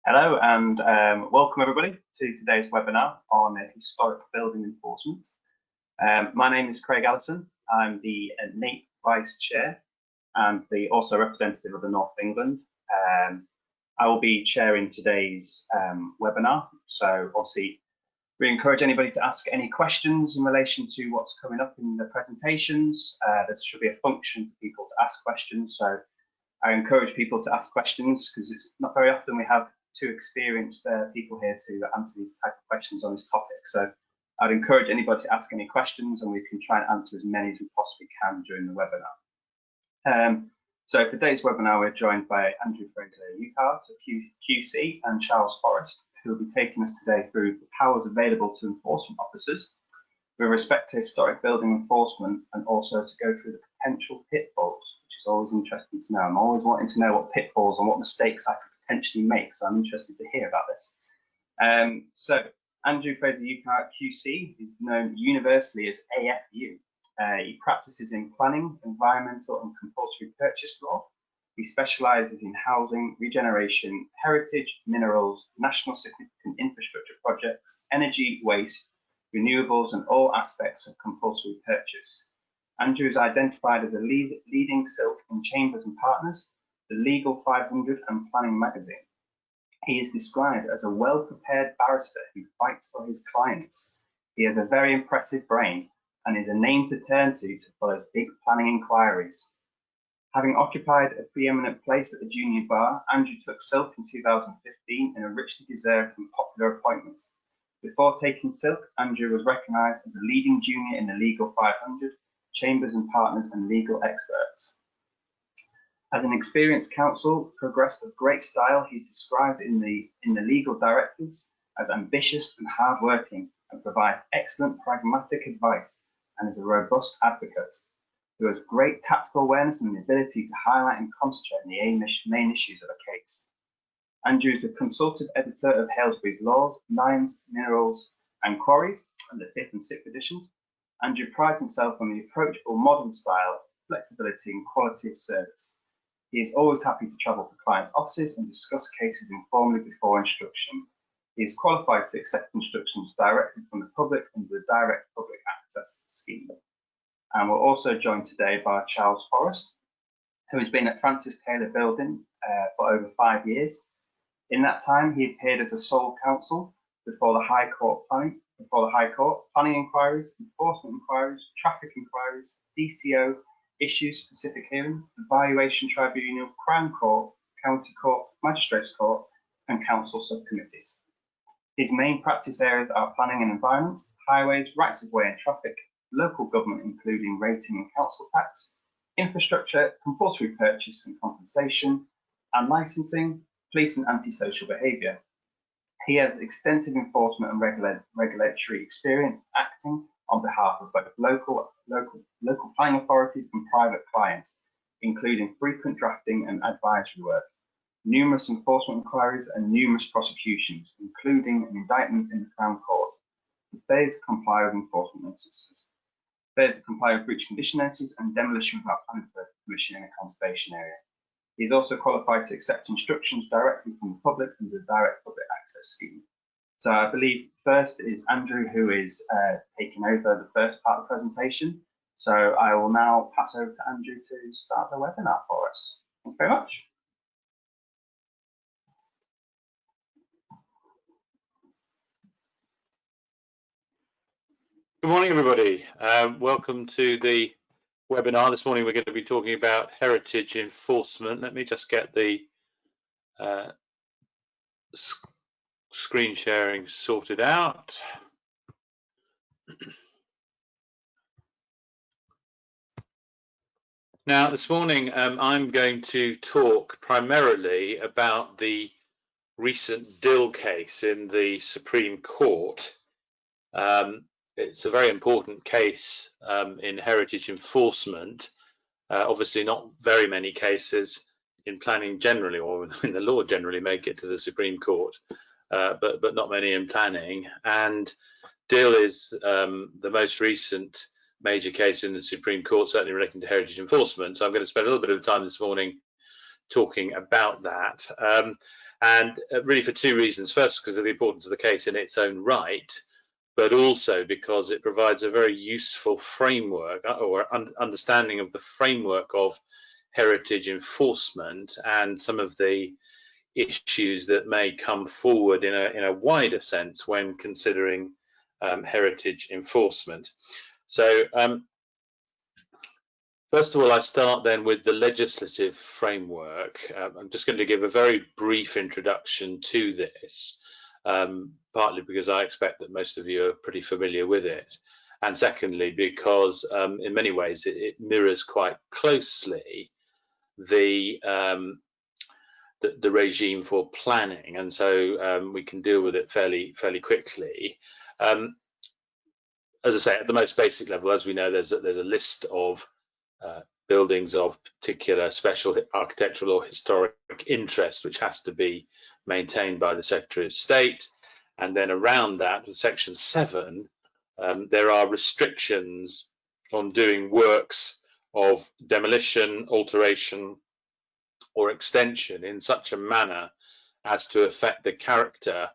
Hello and welcome everybody to today's webinar on historic building enforcement. My name is Craig Allison. I'm the NAPE Vice Chair and also representative of the North of England. I will be chairing today's webinar, so obviously we encourage anybody to ask any questions in relation to what's coming up in the presentations. There should be a function for people to ask questions, so I encourage people to ask questions because it's not very often we have two experienced people here to answer these type of questions on this topic. So I'd encourage anybody to ask any questions and we can try and answer as many as we possibly can during the webinar. So for today's webinar, we're joined by Andrew Fraser-Urquhart, QC, and Charles Forrest, who will be taking us today through the powers available to enforcement officers with respect to historic building enforcement, and also to go through the potential pitfalls, which is always interesting to know. I'm always wanting to know what pitfalls and what mistakes I could potentially make, so I'm interested to hear about this. So Andrew Fraser-Urquhart QC is known universally as AFU. He practices in planning, environmental and compulsory purchase law. He specialises in housing, regeneration, heritage, minerals, national significant infrastructure projects, energy, waste, renewables and all aspects of compulsory purchase. Andrew is identified as a leading silk in Chambers and Partners, the Legal 500 and Planning magazine. He is described as a well-prepared barrister who fights for his clients. He has a very impressive brain and is a name to turn to follow big planning inquiries. Having occupied a preeminent place at the junior bar, Andrew took silk in 2015 in a richly deserved and popular appointment. Before taking silk, Andrew was recognised as a leading junior in the Legal 500, Chambers and Partners and legal experts. As an experienced counsel, progressed with great style, he's described in the legal directives as ambitious and hardworking, and provides excellent pragmatic advice, and is a robust advocate who has great tactical awareness and the ability to highlight and concentrate on the main issues of a case. Andrew is a consultative editor of Halesbury's Laws, Mines, Minerals and Quarries, and the 5th and 6th editions. Andrew prides himself on the approachable modern style, flexibility and quality of service. He is always happy to travel to clients' offices and discuss cases informally before instruction. He is qualified to accept instructions directly from the public under the Direct Public Access Scheme. And we're also joined today by Charles Forrest, who has been at Francis Taylor Building for over 5 years. In that time, he appeared as a sole counsel before the High Court planning inquiries, enforcement inquiries, traffic inquiries, DCO, issue-specific hearings, evaluation tribunal, Crown Court, County Court, Magistrates Court, and council subcommittees. His main practice areas are planning and environment, highways, rights of way and traffic, local government including rating and council tax, infrastructure, compulsory purchase and compensation, and licensing, police and antisocial behaviour. He has extensive enforcement and regulatory experience acting on behalf of both local planning authorities and private clients, including frequent drafting and advisory work, numerous enforcement inquiries and numerous prosecutions, including an indictment in the Crown Court, and failure to comply with enforcement notices, failure to comply with breach condition notices and demolition without planning permission in a conservation area. He is also qualified to accept instructions directly from the public under the Direct Public Access Scheme. So I believe first is Andrew, who is taking over the first part of the presentation. So I will now pass over to Andrew to start the webinar for us. Thank you very much. Good morning, everybody. Welcome to the webinar. This morning we're going to be talking about heritage enforcement. Let me just get the screen sharing sorted out. Now, this morning I'm going to talk primarily about the recent Dill case in the Supreme Court. It's a very important case in heritage enforcement. Obviously, not very many cases in planning generally, or in the law generally, make it to the Supreme Court, but not many in planning. And Dill is the most recent major case in the Supreme Court, certainly relating to heritage enforcement. So I'm going to spend a little bit of time this morning talking about that. and really for two reasons. First, because of the importance of the case in its own right, but also because it provides a very useful framework or understanding of the framework of heritage enforcement and some of the issues that may come forward in a wider sense when considering heritage enforcement. So first of all, I start then with the legislative framework. I'm just going to give a very brief introduction to this, partly because I expect that most of you are pretty familiar with it, and secondly because in many ways it mirrors quite closely the regime for planning, and so we can deal with it fairly quickly. As I say, at the most basic level, as we know, there's a list of buildings of particular special architectural or historic interest, which has to be maintained by the Secretary of State. And then around that, with Section 7, there are restrictions on doing works of demolition, alteration, or extension in such a manner as to affect the character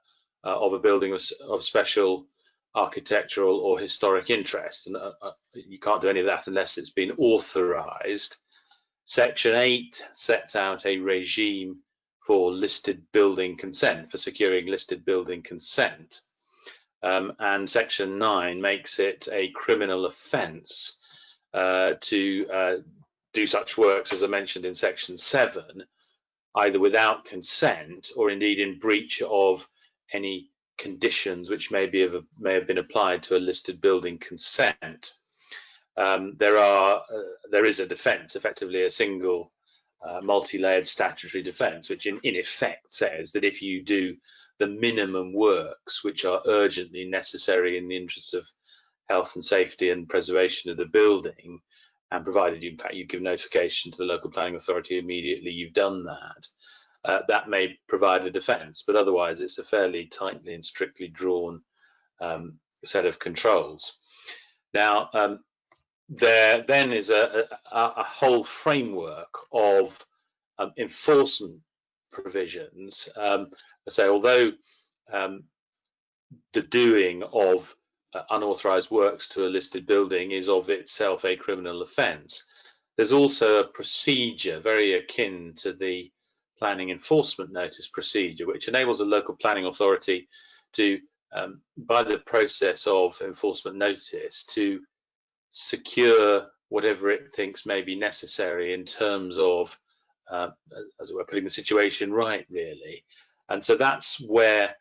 of a building of special architectural or historic interest, and you can't do any of that unless it's been authorized. Section 8 sets out a regime for listed building consent, for securing listed building consent, and Section 9 makes it a criminal offence to do such works, as I mentioned in Section 7, either without consent or indeed in breach of any conditions which may have been applied to a listed building consent. There is a defence, effectively a single multi-layered statutory defence, which in effect says that if you do the minimum works which are urgently necessary in the interests of health and safety and preservation of the building, and provided in fact you give notification to the local planning authority immediately you've done that, that may provide a defence, but otherwise it's a fairly tightly and strictly drawn set of controls. Now, there then is a whole framework of enforcement provisions. So although the doing of unauthorised works to a listed building is of itself a criminal offence, there's also a procedure very akin to the planning enforcement notice procedure, which enables a local planning authority to, by the process of enforcement notice, to secure whatever it thinks may be necessary in terms of, as it were, putting the situation right, really. And so that's where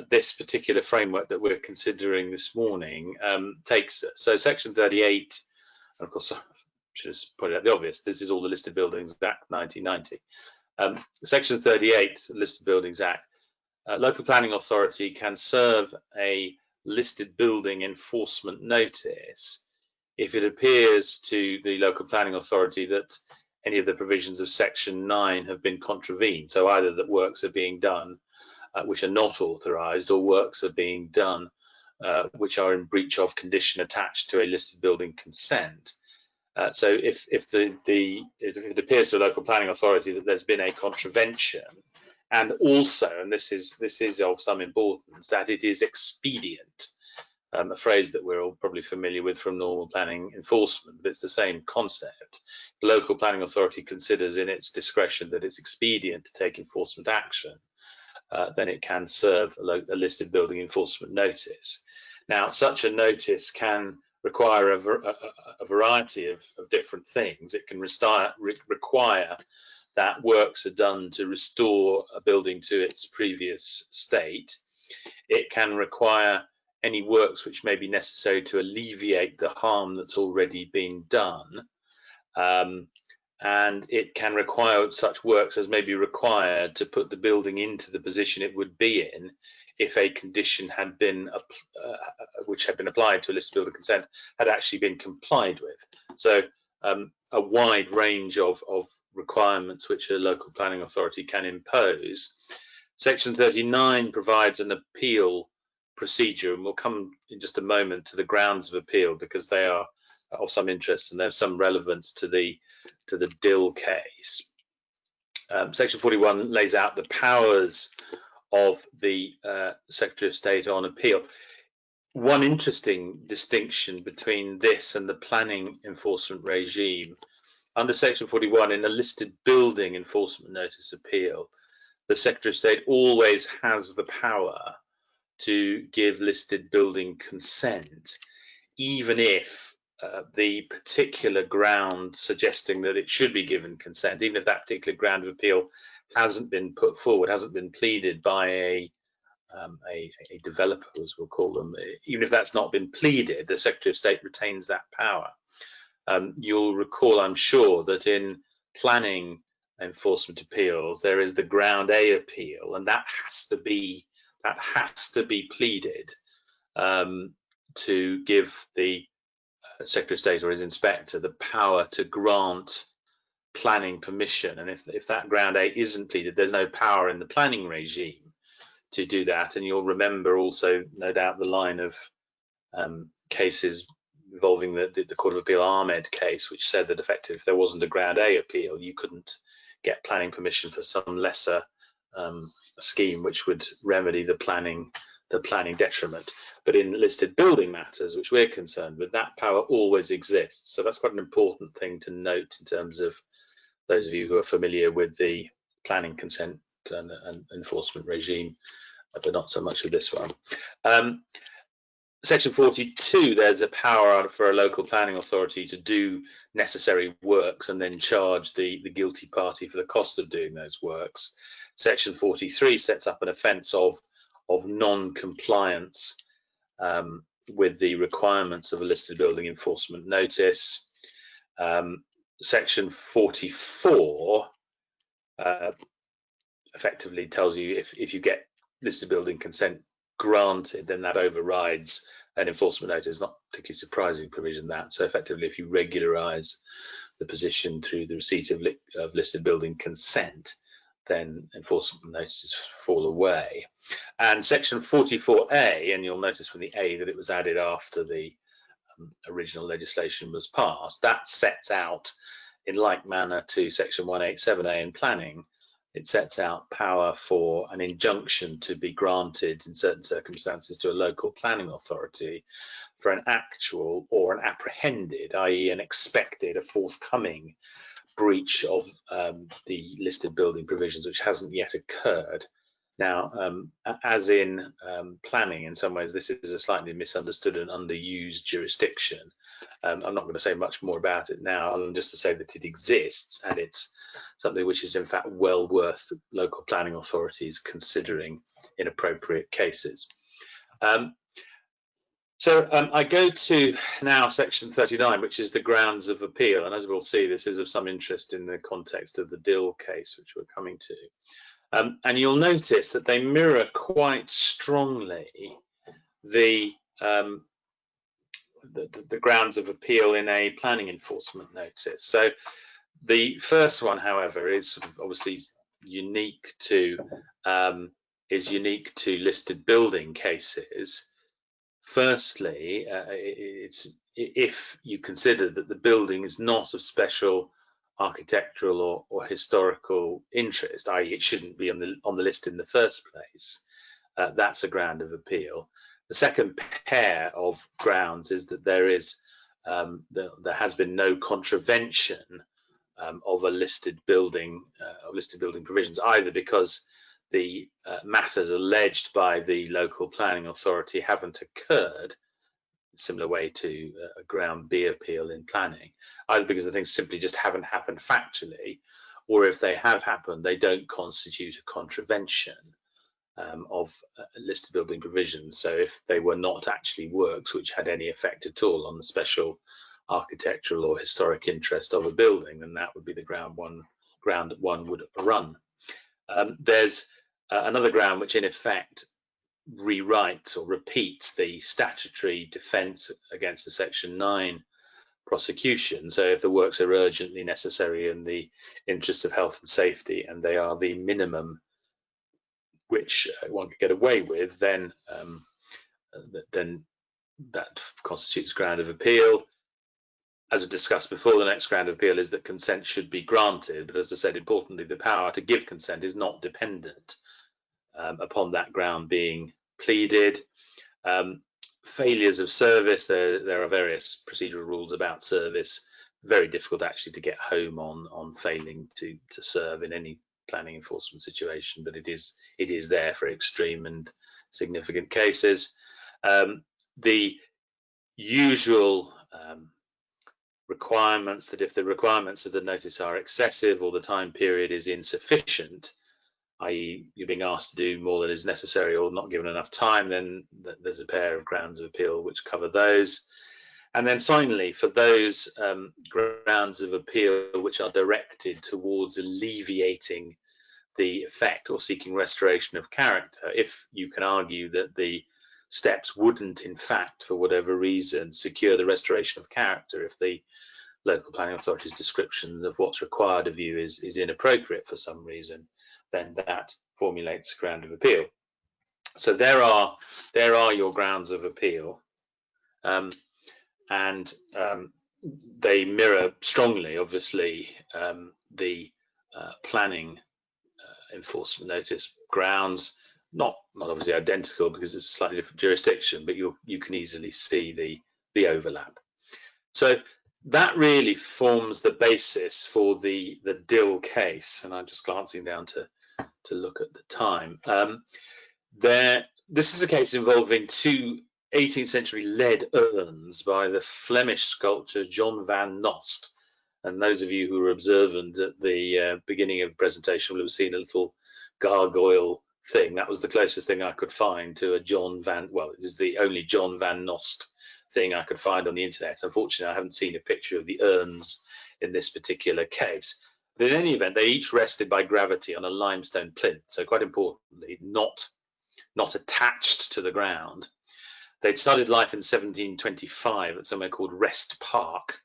this particular framework that we're considering this morning takes us. So Section 38, and of course, I should have pointed out the obvious, this is all the Listed Buildings Act 1990. Section 38, Listed Buildings Act, local planning authority can serve a listed building enforcement notice if it appears to the local planning authority that any of the provisions of Section 9 have been contravened. So either that works are being done which are not authorised, or works are being done which are in breach of condition attached to a listed building consent. So if it appears to a local planning authority that there's been a contravention, and also, and this is of some importance, that it is expedient, a phrase that we're all probably familiar with from normal planning enforcement, but it's the same concept. The local planning authority considers in its discretion that it's expedient to take enforcement action, then it can serve a listed building enforcement notice. Now, such a notice can require a variety of different things. It can require that works are done to restore a building to its previous state. It can require any works which may be necessary to alleviate the harm that's already been done. And it can require such works as may be required to put the building into the position it would be in if a condition had been which had been applied to a listed building consent had actually been complied with. So a wide range of requirements which a local planning authority can impose. Section 39 provides an appeal procedure, and we'll come in just a moment to the grounds of appeal because they are of some interest and there's some relevance to the Dill case. Section 41 lays out the powers of the Secretary of State on appeal. One interesting distinction between this and the planning enforcement regime: under Section 41, in a listed building enforcement notice appeal, the Secretary of State always has the power to give listed building consent, even if the particular ground suggesting that it should be given consent, even if that particular ground of appeal hasn't been put forward, hasn't been pleaded by a developer, as we'll call them, even if that's not been pleaded, the Secretary of State retains that power. You'll recall, I'm sure, that in planning enforcement appeals there is the ground A appeal, and that has to be pleaded to give the Secretary of State or his inspector the power to grant planning permission. And if that ground A isn't pleaded, there's no power in the planning regime to do that. And you'll remember also, no doubt, the line of cases involving the Court of Appeal Ahmed case, which said that effectively if there wasn't a ground A appeal, you couldn't get planning permission for some lesser scheme which would remedy the planning detriment. But in listed building matters, which we're concerned with, that power always exists. So that's quite an important thing to note in terms of those of you who are familiar with the planning consent and enforcement regime, but not so much with this one. Section 42, there's a power for a local planning authority to do necessary works and then charge the guilty party for the cost of doing those works. Section 43 sets up an offence of non-compliance with the requirements of a listed building enforcement notice. Section 44 effectively tells you if you get listed building consent granted, then that overrides an enforcement notice. Not particularly surprising provision, that. So effectively, if you regularize the position through the receipt of listed building consent, then enforcement notices fall away. And section 44A, and you'll notice from the A that it was added after the original legislation was passed, that sets out, in like manner to section 187A in planning, it sets out power for an injunction to be granted in certain circumstances to a local planning authority for an actual or an apprehended, i.e. an expected, a forthcoming breach of the listed building provisions, which hasn't yet occurred. Now, as in planning, in some ways, this is a slightly misunderstood and underused jurisdiction. I'm not going to say much more about it now, other than just to say that it exists, and it's something which is in fact well worth local planning authorities considering in appropriate cases. So I go to now section 39, which is the grounds of appeal. And as we'll see, this is of some interest in the context of the Dill case, which we're coming to. And you'll notice that they mirror quite strongly the grounds of appeal in a planning enforcement notice. So the first one, however, is obviously unique to listed building cases. Firstly, it's if you consider that the building is not of special architectural or historical interest, i.e. it shouldn't be on the list in the first place, that's a ground of appeal. The second pair of grounds is that there has been no contravention of a listed building provisions, either because the matters alleged by the local planning authority haven't occurred, similar way to a ground B appeal in planning, either because the things simply just haven't happened factually, or if they have happened, they don't constitute a contravention of listed building provisions. So if they were not actually works which had any effect at all on the special architectural or historic interest of a building, then that would be the ground that one would run. There's another ground which in effect rewrites or repeats the statutory defence against the Section 9 prosecution. So if the works are urgently necessary in the interest of health and safety, and they are the minimum which one could get away with, then that constitutes ground of appeal. as we discussed before, the next ground of appeal is that consent should be granted, but as I said, importantly, the power to give consent is not dependent upon that ground being pleaded. Failures of service, there are various procedural rules about service. Very difficult actually to get home on failing to serve in any planning enforcement situation, but it is there for extreme and significant cases. The usual requirements that if the requirements of the notice are excessive or the time period is insufficient, i.e. you're being asked to do more than is necessary or not given enough time, then there's a pair of grounds of appeal which cover those. And then finally, for those grounds of appeal which are directed towards alleviating the effect or seeking restoration of character, if you can argue that the steps wouldn't in fact, for whatever reason, secure the restoration of character, if the local planning authority's description of what's required of you is inappropriate for some reason, then that formulates ground of appeal. So there are your grounds of appeal, and they mirror strongly, obviously, the planning enforcement notice grounds. Not obviously identical because it's a slightly different jurisdiction, but you can easily see the overlap. So that really forms the basis for the Dill case, and I'm just glancing down to look at the time. This is a case involving two 18th century lead urns by the Flemish sculptor John van Nost. And those of you who were observant at the beginning of the presentation will have seen a little gargoyle thing. That was the closest thing I could find to a it is the only John van Nost thing I could find on the internet. Unfortunately, I haven't seen a picture of the urns in this particular case. But in any event, they each rested by gravity on a limestone plinth. So quite importantly, not attached to the ground. They'd started life in 1725 at somewhere called Rest Park,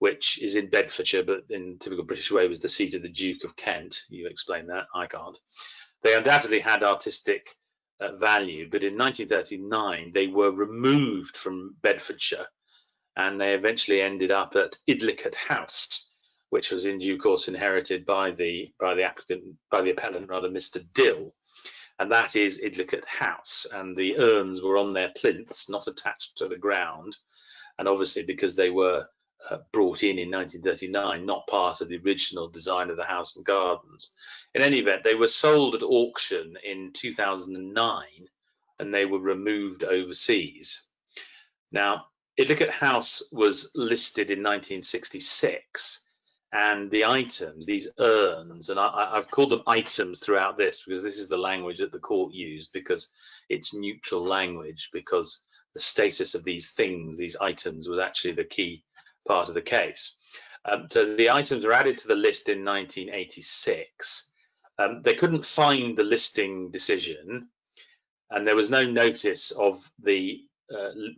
which is in Bedfordshire, but in typical British way was the seat of the Duke of Kent. You explain that, I can't. They undoubtedly had artistic value, but in 1939 they were removed from Bedfordshire, and they eventually ended up at Idlicott House, which was in due course inherited by the appellant, Mr. Dill, and that is Idlicott House. And the urns were on their plinths, not attached to the ground, and obviously because they were brought in 1939, not part of the original design of the house and gardens. In any event, they were sold at auction in 2009 and they were removed overseas. Now, Idlicott House was listed in 1966, and the items, these urns, and I've called them items throughout this because this is the language that the court used, because it's neutral language, because the status of these things, these items, was actually the key part of the case. So the items were added to the list in 1986. They couldn't find the listing decision, and there was no notice of there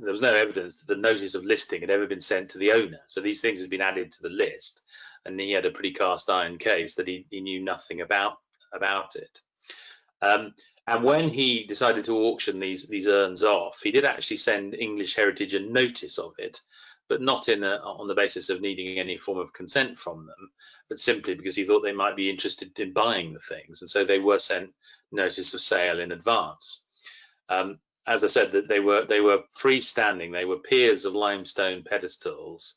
was no evidence that the notice of listing had ever been sent to the owner. So these things had been added to the list, and he had a pretty cast iron case that he knew nothing about it. And when he decided to auction these urns off, he did actually send English Heritage a notice of it, but not on the basis of needing any form of consent from them, but simply because he thought they might be interested in buying the things. And so they were sent notice of sale in advance. As I said, that they were freestanding. They were piers of limestone pedestals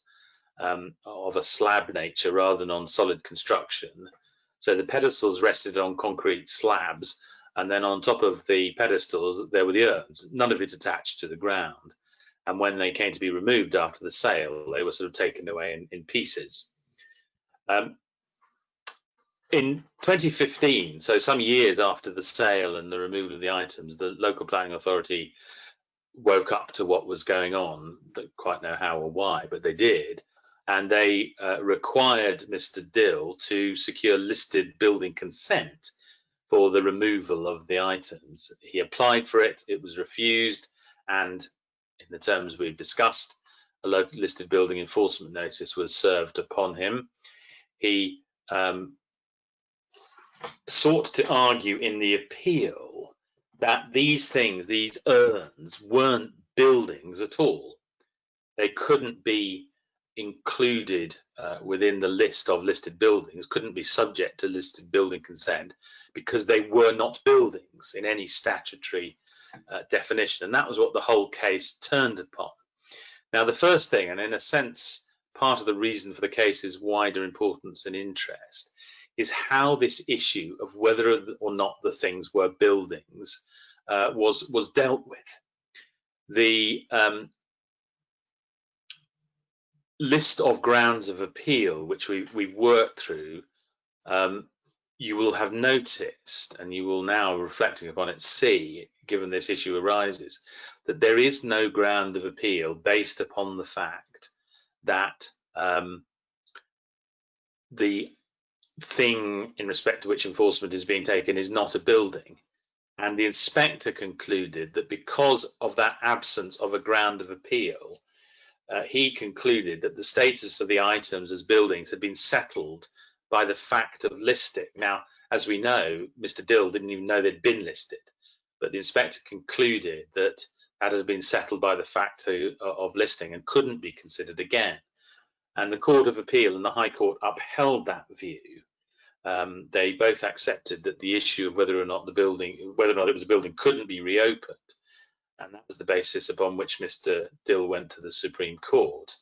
of a slab nature rather than on solid construction. So the pedestals rested on concrete slabs, and then on top of the pedestals there were the urns, none of it attached to the ground. And when they came to be removed after the sale, they were sort of taken away in pieces. In 2015, so some years after the sale and the removal of the items, the local planning authority woke up to what was going on. Don't quite know how or why, but they did. And they required Mr. Dill to secure listed building consent for the removal of the items. He applied for it, it was refused, and in the terms we've discussed, a local listed building enforcement notice was served upon him. He sought to argue in the appeal that these things, these urns, weren't buildings at all. They couldn't be included within the list of listed buildings couldn't be subject to listed building consent because they were not buildings in any statutory definition, and that was what the whole case turned upon. Now, the first thing, and in a sense part of the reason for the case's wider importance and interest, is how this issue of whether or not the things were buildings was dealt with. The list of grounds of appeal which we worked through, you will have noticed, and you will now, reflecting upon it, see, given this issue arises, that there is no ground of appeal based upon the fact that the thing in respect to which enforcement is being taken is not a building. And the inspector concluded that because of that absence of a ground of appeal, he concluded that the status of the items as buildings had been settled by the fact of listing. Now, as we know, Mr. Dill didn't even know they'd been listed, but the inspector concluded that that had been settled by the fact of listing and couldn't be considered again. And the Court of Appeal and the High Court upheld that view. They both accepted that the issue of whether or not it was a building couldn't be reopened, and that was the basis upon which Mr. Dill went to the Supreme Court.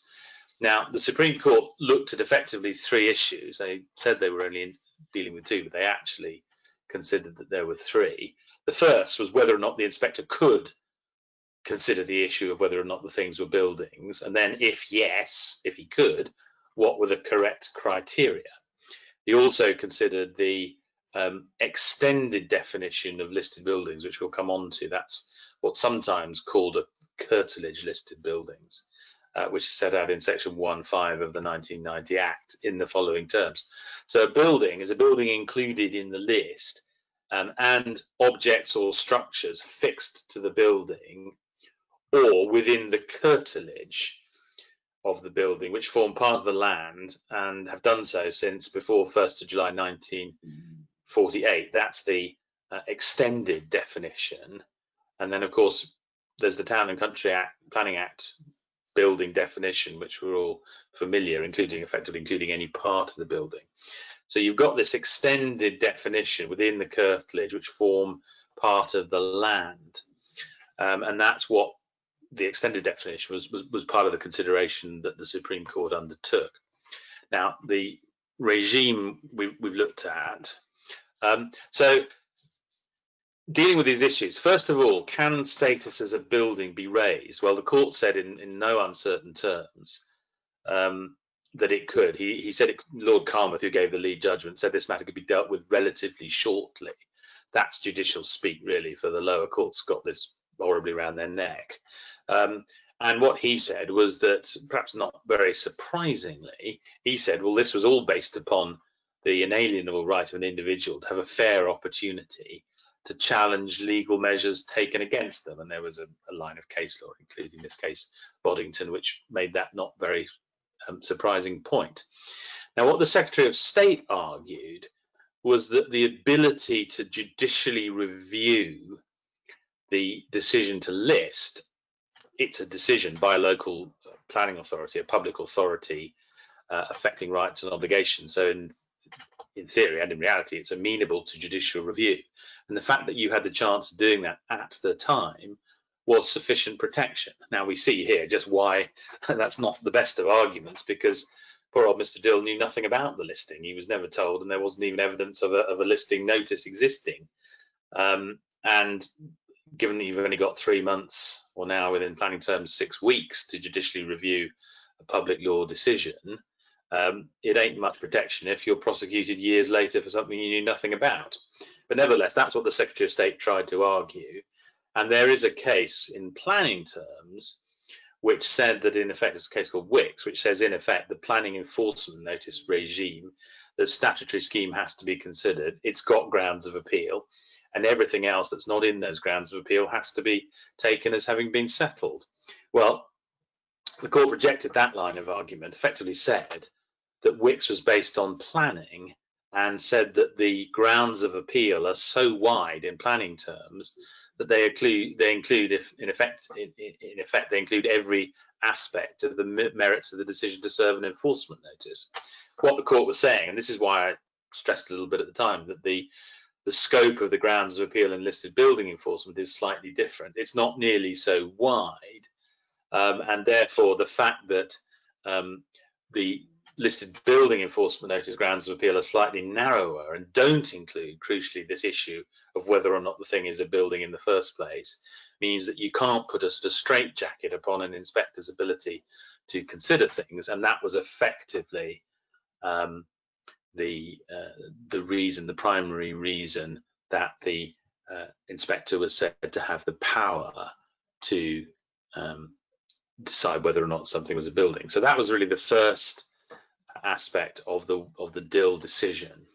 Now, the Supreme Court looked at effectively three issues. They said they were only dealing with two, but they actually considered that there were three. The first was whether or not the inspector could consider the issue of whether or not the things were buildings, and then if yes, if he could, what were the correct criteria. He also considered the extended definition of listed buildings, which we'll come on to. That's what's sometimes called a curtilage listed buildings, which is set out in section 1.5 of the 1990 Act in the following terms. So a building is a building included in the list, and objects or structures fixed to the building or within the curtilage of the building, which form part of the land and have done so since before 1st of July 1948. That's the extended definition. And then, of course, there's the Town and Country Planning Act building definition, which we're all familiar, effectively including any part of the building. So you've got this extended definition within the curtilage, which form part of the land, and that's what the extended definition was part of the consideration that the Supreme Court undertook. Now, the regime we've looked at. So dealing with these issues, first of all, can status as a building be raised? Well, the court said in no uncertain terms that it could. He said Lord Carmouth, who gave the lead judgment, said this matter could be dealt with relatively shortly. That's judicial speak, really, for the lower courts got this horribly around their neck. And what he said was that, perhaps not very surprisingly, he said, well, this was all based upon the inalienable right of an individual to have a fair opportunity to challenge legal measures taken against them. And there was a line of case law, including this case, Boddington, which made that not very surprising point. Now, what the Secretary of State argued was that the ability to judicially review the decision to list, it's a decision by a local planning authority, a public authority, affecting rights and obligations. So in theory and in reality, it's amenable to judicial review. And the fact that you had the chance of doing that at the time was sufficient protection. Now we see here just why that's not the best of arguments, because poor old Mr. Dill knew nothing about the listing. He was never told, and there wasn't even evidence of a listing notice existing. And given that you've only got 3 months, or now within planning terms 6 weeks, to judicially review a public law decision, it ain't much protection if you're prosecuted years later for something you knew nothing about. But nevertheless, that's what the Secretary of State tried to argue. And there is a case in planning terms which said that, in effect, it's a case called Wicks, which says, in effect, the planning enforcement notice regime, the statutory scheme has to be considered. It's got grounds of appeal, and everything else that's not in those grounds of appeal has to be taken as having been settled. Well, the court rejected that line of argument, effectively said that Wicks was based on planning, and said that the grounds of appeal are so wide in planning terms that they include if in effect they include every aspect of the merits of the decision to serve an enforcement notice. What the court was saying, and this is why I stressed a little bit at the time, that the scope of the grounds of appeal in listed building enforcement is slightly different. It's not nearly so wide, and therefore the fact that the listed building enforcement notice grounds of appeal are slightly narrower and don't include, crucially, this issue of whether or not the thing is a building in the first place, means that you can't put a straitjacket upon an inspector's ability to consider things, and that was effectively the primary reason that the inspector was said to have the power to decide whether or not something was a building. So that was really the first aspect of the Dill decision.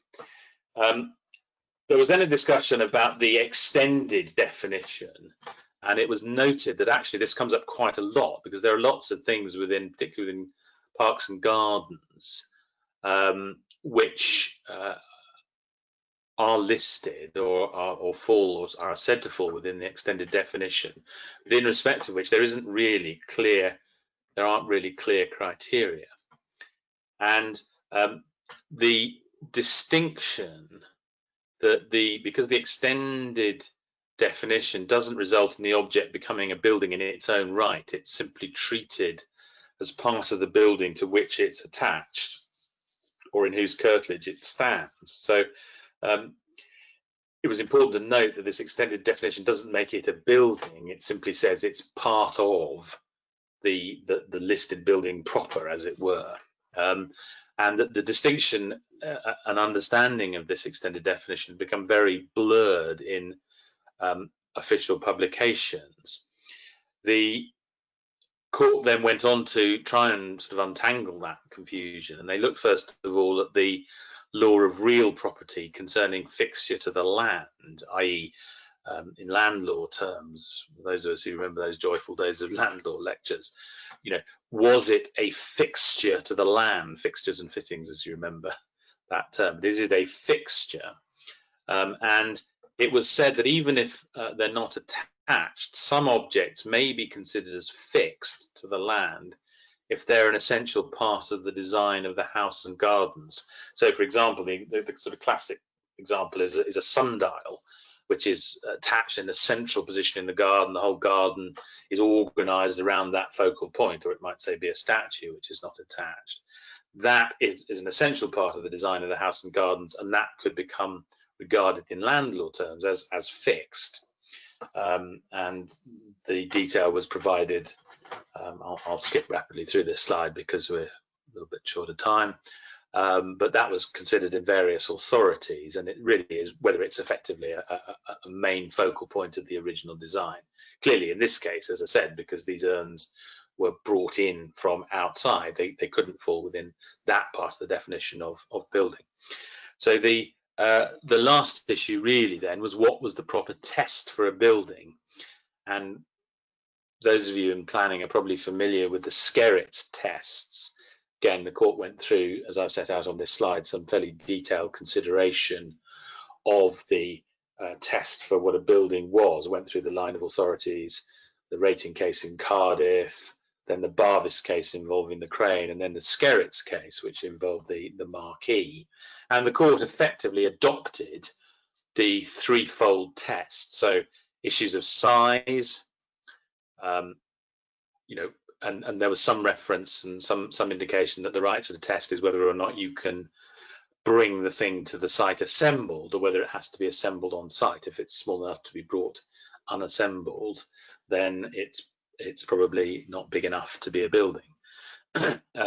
There was then a discussion about the extended definition, and it was noted that actually this comes up quite a lot because there are lots of things within, particularly within parks and gardens, which are listed or fall or are said to fall within the extended definition, but in respect of which there aren't really clear criteria. And the distinction that because the extended definition doesn't result in the object becoming a building in its own right, it's simply treated as part of the building to which it's attached or in whose curtilage it stands. So it was important to note that this extended definition doesn't make it a building, it simply says it's part of the listed building proper, as it were. And that the distinction and understanding of this extended definition become very blurred in official publications. The court then went on to try and sort of untangle that confusion, and they looked first of all at the law of real property concerning fixture to the land, i.e. In land law terms, those of us who remember those joyful days of land law lectures, you know, was it a fixture to the land, fixtures and fittings, as you remember that term, but is it a fixture? And it was said that even if they're not attached, some objects may be considered as fixed to the land if they're an essential part of the design of the house and gardens. So, for example, the sort of classic example is a sundial, which is attached in a central position in the garden. The whole garden is organized around that focal point, or it might say be a statue which is not attached. That is an essential part of the design of the house and gardens, and that could become regarded in land law terms as fixed. And the detail was provided. I'll skip rapidly through this slide because we're a little bit short of time. But that was considered in various authorities, and it really is whether it's effectively a main focal point of the original design. Clearly, in this case, as I said, because these urns were brought in from outside, they couldn't fall within that part of the definition of building. So the last issue really then was what was the proper test for a building, and those of you in planning are probably familiar with the Skerrit tests. Again, the court went through, as I've set out on this slide, some fairly detailed consideration of the test for what a building was. Went through the line of authorities, the rating case in Cardiff, then the Barvis case involving the crane, and then the Skerrit's case, which involved the marquee. And the court effectively adopted the threefold test. So issues of size, you know, and there was some reference and some indication that the right to the test is whether or not you can bring the thing to the site assembled, or whether it has to be assembled on site. If it's small enough to be brought unassembled, then it's probably not big enough to be a building.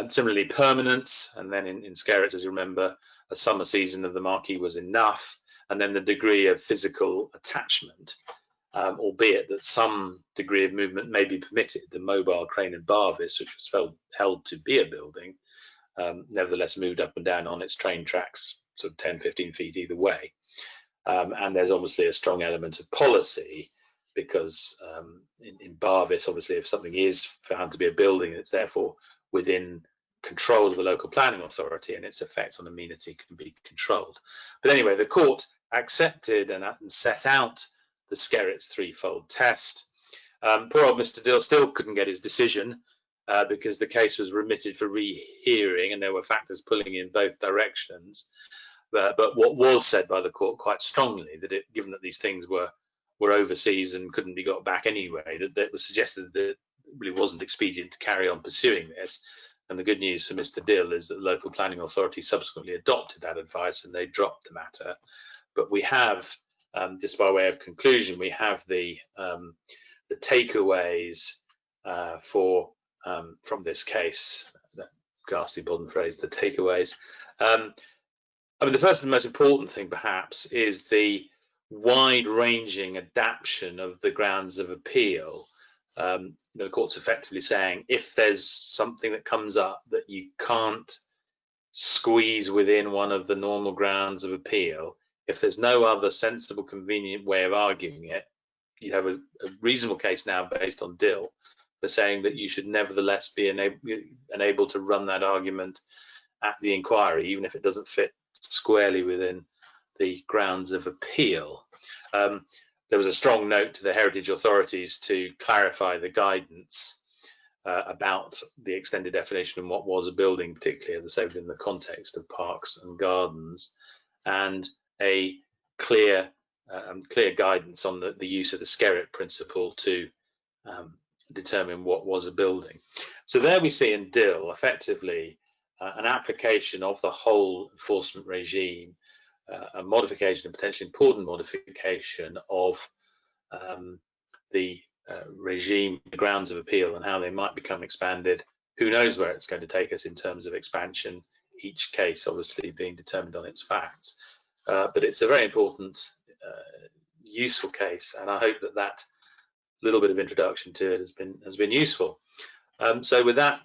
Similarly, permanence, and then in Skerrit, as you remember, a summer season of the marquee was enough, and then the degree of physical attachment. Albeit that some degree of movement may be permitted. The mobile crane in Barvis, which was held to be a building, nevertheless moved up and down on its train tracks, sort of 10, 15 feet either way. And there's obviously a strong element of policy, because in Barvis, obviously, if something is found to be a building, it's therefore within control of the local planning authority, and its effects on amenity can be controlled. But anyway, the court accepted and set out the Skerritt's threefold test. Poor old Mr. Dill still couldn't get his decision because the case was remitted for rehearing and there were factors pulling in both directions. But what was said by the court quite strongly, that given that these things were overseas and couldn't be got back anyway, that it was suggested that it really wasn't expedient to carry on pursuing this. And the good news for Mr. Dill is that the local planning authority subsequently adopted that advice and they dropped the matter. But we have, just by way of conclusion, we have the takeaways from this case, that ghastly modern phrase, the takeaways. I mean, the first and most important thing perhaps is the wide-ranging adaptation of the grounds of appeal. The court's effectively saying if there's something that comes up that you can't squeeze within one of the normal grounds of appeal, if there's no other sensible, convenient way of arguing it, you have a reasonable case now based on Dill for saying that you should nevertheless be enabled to run that argument at the inquiry, even if it doesn't fit squarely within the grounds of appeal. There was a strong note to the heritage authorities to clarify the guidance about the extended definition and what was a building, particularly, as I say, within the context of parks and gardens, and a clear guidance on the use of the Skerritt principle to determine what was a building. So there we see in Dill effectively an application of the whole enforcement regime, a modification, a potentially important modification of the regime, the grounds of appeal and how they might become expanded. Who knows where it's going to take us in terms of expansion, each case obviously being determined on its facts. But it's a very important, useful case, and I hope that little bit of introduction to it has been useful. So with that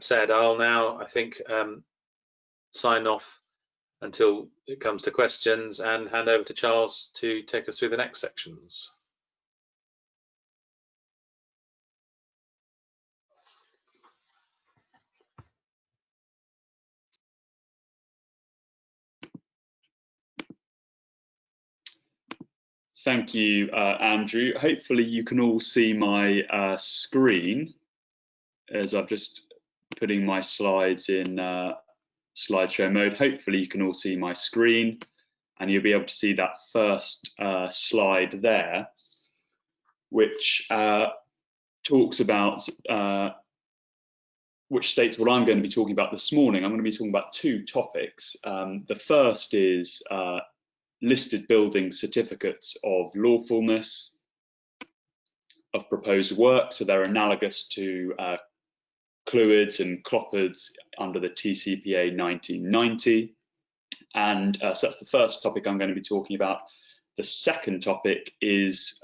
said, I'll now, I think, sign off until it comes to questions and hand over to Charles to take us through the next sections. Thank you, Andrew. Hopefully you can all see my screen as I'm just putting my slides in slideshow mode. Hopefully you can all see my screen and you'll be able to see that first slide there, which talks about, which states what I'm going to be talking about this morning. I'm going to be talking about two topics. The first is listed building certificates of lawfulness of proposed work. So they're analogous to Clwyd's and Clopard's under the TCPA 1990. And so that's the first topic I'm going to be talking about. The second topic is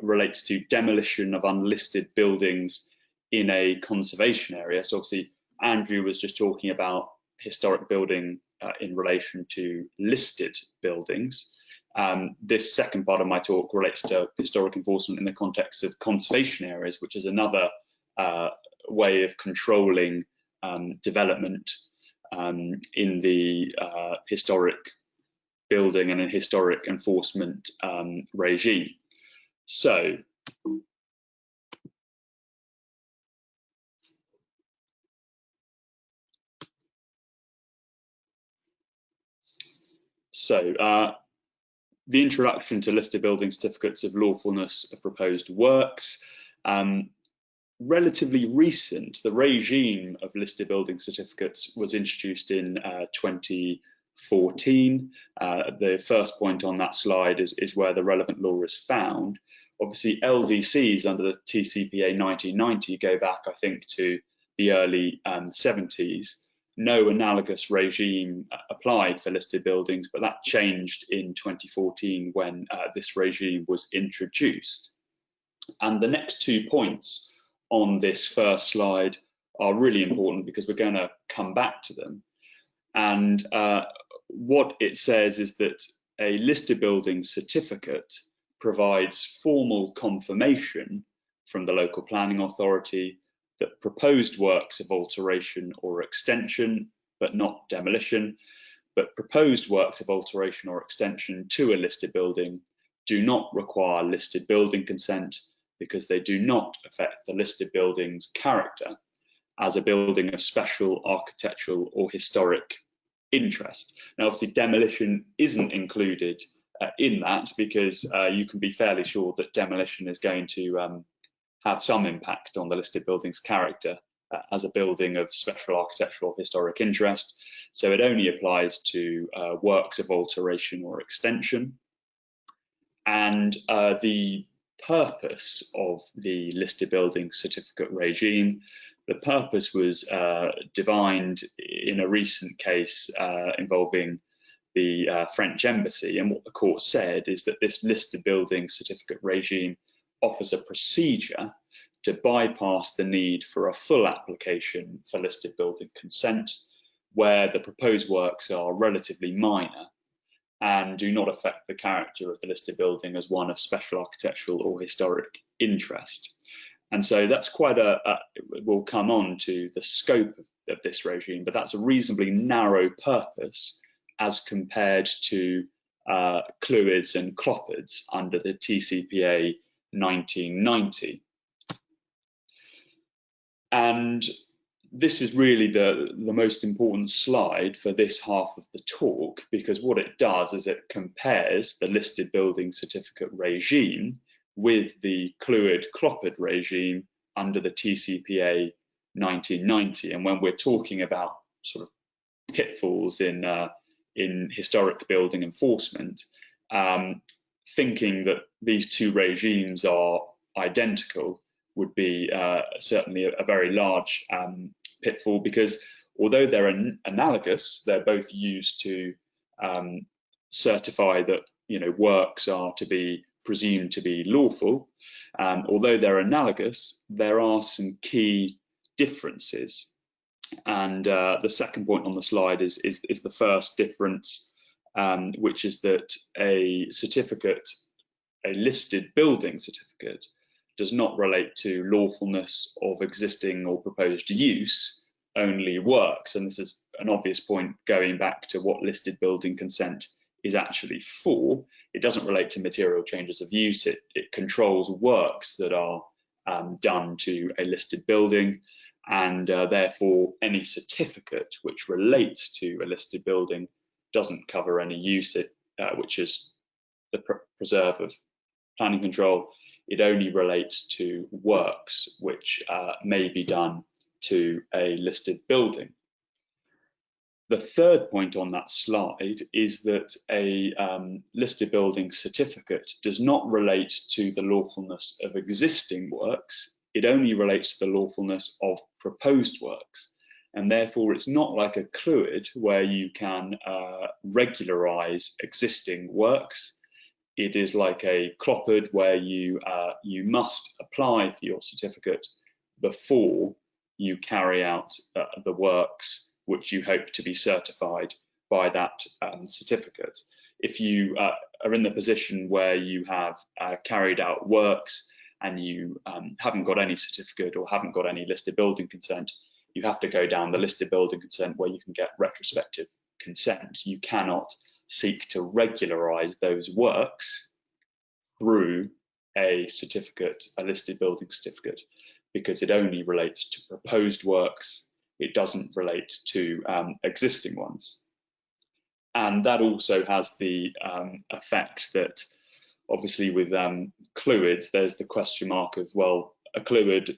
relates to demolition of unlisted buildings in a conservation area. So obviously Andrew was just talking about historic building in relation to listed buildings. This second part of my talk relates to historic enforcement in the context of conservation areas, which is another way of controlling development in the historic building and in historic enforcement regime. So the introduction to listed building certificates of lawfulness of proposed works. Relatively recent, the regime of listed building certificates was introduced in 2014. The first point on that slide is where the relevant law is found. Obviously, LDCs under the TCPA 1990 go back, I think, to the early 70s. No analogous regime applied for listed buildings, but that changed in 2014 when this regime was introduced. And the next 2 points on this first slide are really important because we're going to come back to them. And what it says is that a listed building certificate provides formal confirmation from the local planning authority that proposed works of alteration or extension, but not demolition, but proposed works of alteration or extension to a listed building do not require listed building consent because they do not affect the listed building's character as a building of special architectural or historic interest. Now, obviously, demolition isn't included in that because you can be fairly sure that demolition is going to have some impact on the listed building's character as a building of special architectural or historic interest. So it only applies to works of alteration or extension. And the purpose of the listed building certificate regime, the purpose was divined in a recent case involving the French embassy, and what the court said is that this listed building certificate regime offers a procedure to bypass the need for a full application for listed building consent, where the proposed works are relatively minor and do not affect the character of the listed building as one of special architectural or historic interest. And so that's quite we'll come on to the scope of this regime, but that's a reasonably narrow purpose as compared to Clwyds and Cloppards under the TCPA 1990. And this is really the most important slide for this half of the talk, because what it does is it compares the listed building certificate regime with the Clwyd-Cloppard regime under the TCPA 1990. And when we're talking about sort of pitfalls in historic building enforcement, thinking that these two regimes are identical would be certainly a very large pitfall, because although they're analogous, they're both used to certify that works are to be presumed to be lawful. Although they're analogous, there are some key differences. And the second point on the slide is the first difference, which is that a listed building certificate does not relate to lawfulness of existing or proposed use, only works. And this is an obvious point going back to what listed building consent is actually for. It doesn't relate to material changes of use. It controls works that are done to a listed building, and therefore any certificate which relates to a listed building doesn't cover any use, which is the preserve of planning control. It only relates to works which may be done to a listed building. The third point on that slide is that a listed building certificate does not relate to the lawfulness of existing works. It only relates to the lawfulness of proposed works. And therefore, it's not like a Clwyd where you can regularize existing works. It is like a Cloppard where you must apply for your certificate before you carry out the works which you hope to be certified by that certificate. If you are in the position where you have carried out works and you haven't got any certificate or haven't got any listed building consent, you have to go down the listed building consent where you can get retrospective consent. You cannot seek to regularize those works through a certificate, a listed building certificate, because it only relates to proposed works. It doesn't relate to existing ones. And that also has the effect that obviously with Clwyds, there's the question mark of, well, a Clwyd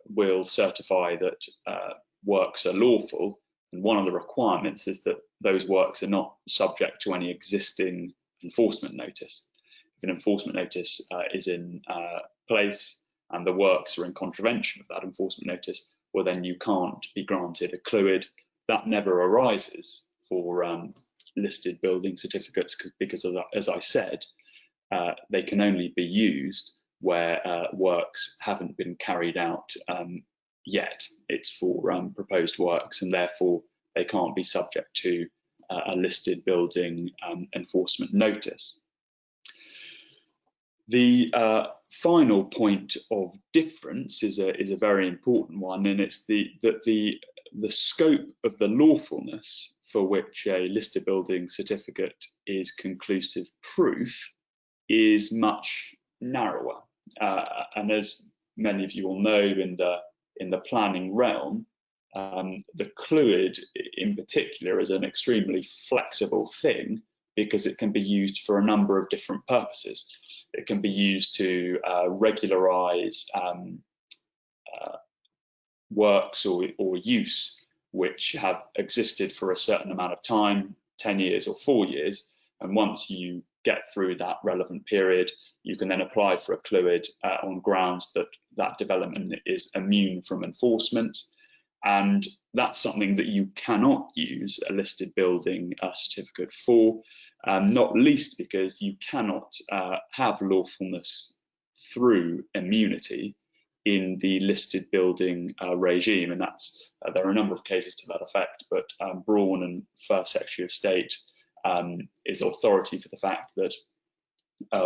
will certify that works are lawful, and one of the requirements is that those works are not subject to any existing enforcement notice. If an enforcement notice is in place and the works are in contravention of that enforcement notice, well, then you can't be granted a Clwyd. That never arises for listed building certificates because, as I said, they can only be used where works haven't been carried out yet. It's for proposed works, and therefore they can't be subject to a listed building enforcement notice. The final point of difference is a very important one, and it's that the scope of the lawfulness for which a listed building certificate is conclusive proof is much narrower. And as many of you will know, in the planning realm, the Clwyd in particular is an extremely flexible thing because it can be used for a number of different purposes. It can be used to regularize works or use which have existed for a certain amount of time, 10 years or 4 years, and once you get through that relevant period, you can then apply for a Clwyd on grounds that that development is immune from enforcement. And that's something that you cannot use a listed building certificate for, not least because you cannot have lawfulness through immunity in the listed building regime. And that's there are a number of cases to that effect, but Braun and First Secretary of State is authority for the fact that